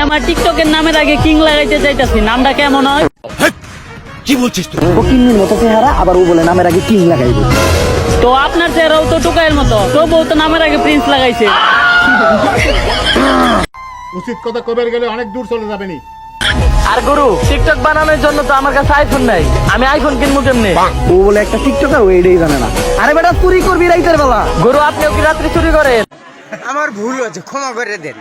আমার টিকটকের নামের আগে কিং লাগাইতে চাইতাছি, নামটা কেমন হয়? কি বলছিস তুই? ও কিংয়ের মতো চেহারা, আবার ও বলে নামের আগে কিং লাগাইবে। তো আপনার চেহারাও তো টুকাইয়ের মতো, তো বউ তো নামের আগে প্রিন্স লাগাইছে। উচিত কথা কবে গেলে অনেক দূর চলে যাবে নি। আর গুরু, টিকটক বানানোর জন্য তো আমার কাছে আইফোন নাই, আমি আইফোন কিনবো কেমনে? ও বলে একটা টিকটকার, ও এটাই জানে না। আরে বেটা, চুরি করবি রাইতের বেলা? গুরু, আপনিও কি রাত্রি চুরি করেন? আমার ভুল হয়েছে, ক্ষমা করে দেন।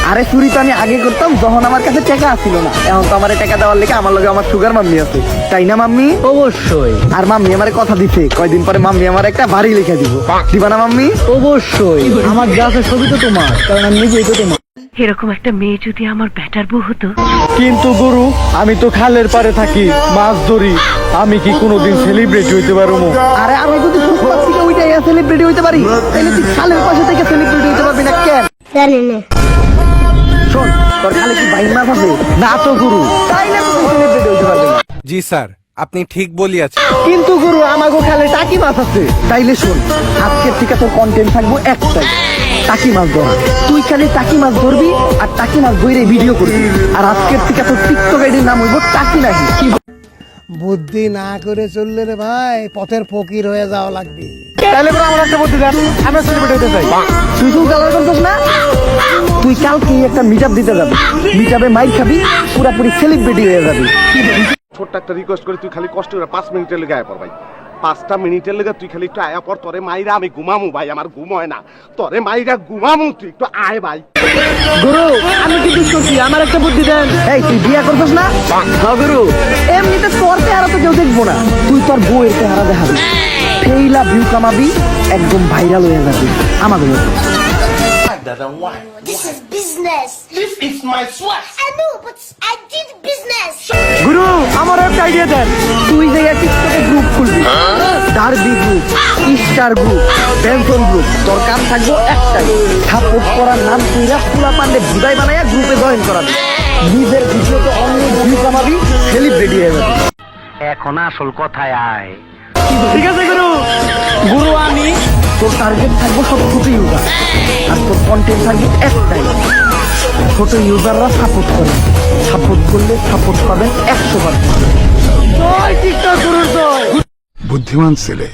আরে চুরি তো আমি আগে করতাম, যখন আমার কাছে টাকা আসছিল না। এখন তো আমার টাকা দেওয়ার লেগে আমার লগে আমার সুগার মাম্মি আছে, তাই না মাম্মি? অবশ্যই আর মাম্মি আমারে কথা দিছে, কয়দিন পরে মাম্মি আমার একটা বাড়ি লিখে দিব। দিবা না মাম্মি? অবশ্যই, আমার যা আছে সবই তো তোমার, কারণ আমি নিজেই তো তোমার। এরকম একটা মেয়ে যদি আমার ব্যাটার বউ হতো। কিন্তু গুরু, আমি তো খালের পারে থাকি, মাছ ধরি, আমি কি কোনোদিন সেলিব্রিটি হইতে পারবো? আরে আমি যদি ফুটপাত থেকে উঠে সেলিব্রিটি হইতে পারি, তাহলে তুই খালের পাশে থেকে সেলিব্রিটি হইতে পারবি না কেন? জানি না। শোন, তোর খালে কি বাইন মাছ আছে? না তো গুরু, তাইলে তুই সেলিব্রিটি হইতে পারবি না। জি স্যার, আপনি ঠিক বলিয়াছেন। কিন্তু গুরু, আমাগো খালে টাকি মাছ আছে। তাইলে শোন, আজকের থেকে তোর কন্টেন্ট থাকবো একটাই, টাকি মাছ ধরা। তুই খালি টাকি মাছ ধরবি আর টাকি মাছ ধরে ভিডিও করবি। আর আজকের থেকে তোর টিকটক আইডির নাম হইব টাকি নাহি। বুদ্ধি না করে চললে রে ভাই, পথের ফকির হয়ে যাওয়া লাগবে। তাহলে পরে আমার একটা বুদ্ধি দেন, আমি সেলিব্রিটি হইতে চাই। তুই তো কালার করছিস না? তুই কালকে একটা মিটআপ দিতে যাবি, মিটআপে মাইক খাবি, পুরাপুরি সেলিব্রিটি হয়ে যাবি। ছোট্ট একটা রিকোয়েস্ট করে, তুই খালি কষ্ট করে 5 মিনিটের লেগে আয়া পর ভাই। 5টা মিনিটের লেগে তুই খালি একটু আয়া পর, তোরে মাইরা আমি ঘুমামু ভাই, আমার ঘুম হয় না। তোরে মাইরা ঘুমামু, তুই একটু আয় ভাই। গুরু, আমি কি দোষ করছি? আমার একটা বুদ্ধি দেন। এই তুই বিয়া করছিস না? হ্যাঁ গুরু, এমনিতে তোর চেহারা তো কেউ দেখবো না, তুই তোর বউয়ের চেহারা দেখাবি, ফেইলা ভিউ কামাবি, একদম ভাইরাল হয়ে যাবি আমাদের মতো। This is business. This is my sweat. I know, but I did business. গুরু, আমার একটা আইডিয়া দেন। তুই যে টিকটকে গ্রুপ খুলবি, Derby group, star group, Benson group. তোর কাম থাকবো একটাই, সাপোর্ট করার নাম কইরা পুরা পান্ডে বুদাই বানাইয়া গ্রুপে জয়েন করাবি। নিজের ভিডিওতে অনেক ভিউ কামাবি, সেলিব্রিটি হয়ে যাবি। এখন আসল কথায় আয়। ঠিক আছে গুরু। গুরু, আমি তোর টার্গেট থাকবো সব ছোট ইউজার, আর তোর কন্টেন্ট থাকবে একটাই, ছোট ইউজাররা সাপোর্ট করে। সাপোর্ট করলে সাপোর্ট পাবেন 100%। জয় টিকটক গুরুর জয়। বুদ্ধিমান ছেলে।